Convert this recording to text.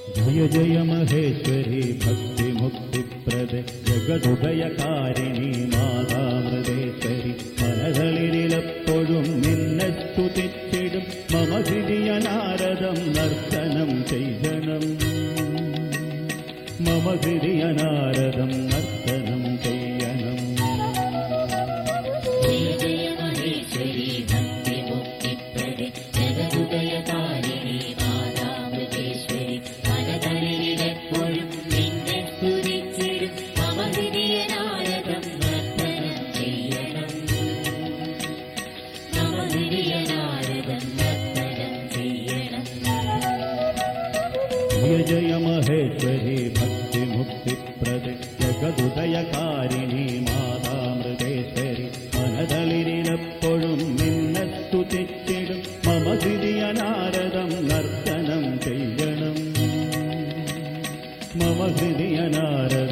जय जय महेश्वरी भक्ति मुक्तिप्रदे जगदुभयकारिणी माതാമൃതേശ്വരി മനകളിലെപ്പോഴും നിന്നെ സ്തുതിച്ചിടും മമ ഹൃദയ നാരദം നർത്തനം ചെയ്യണം മമ ഹൃദയ നാരദം നർത്തനം ചെയ്യണം जय जय महेश्वरी भक्ति मुक्तिप्रदे जगदुभयकारिणी माതാമൃതേശ്വരി മനകളിലെപ്പോഴും നിന്നെ സ്തുതിച്ചിടും മമ ഹൃദയ നാരദം നർത്തനം ചെയ്യണം മമ ഹൃദയ നാരദം നർത്തനം ചെയ്യണം जय जय महेश्वरी भक्ति मुक्तिप्रदे जगदुदयकारिणी माതാമൃതേശ്വരി മനകളിലെപ്പോഴും നിന്നെ സ്തുതിച്ചിടും മമ ഹൃദയ നാരദം നർത്തനം ചെയ്യണം മമ ഹൃദയ നാരദം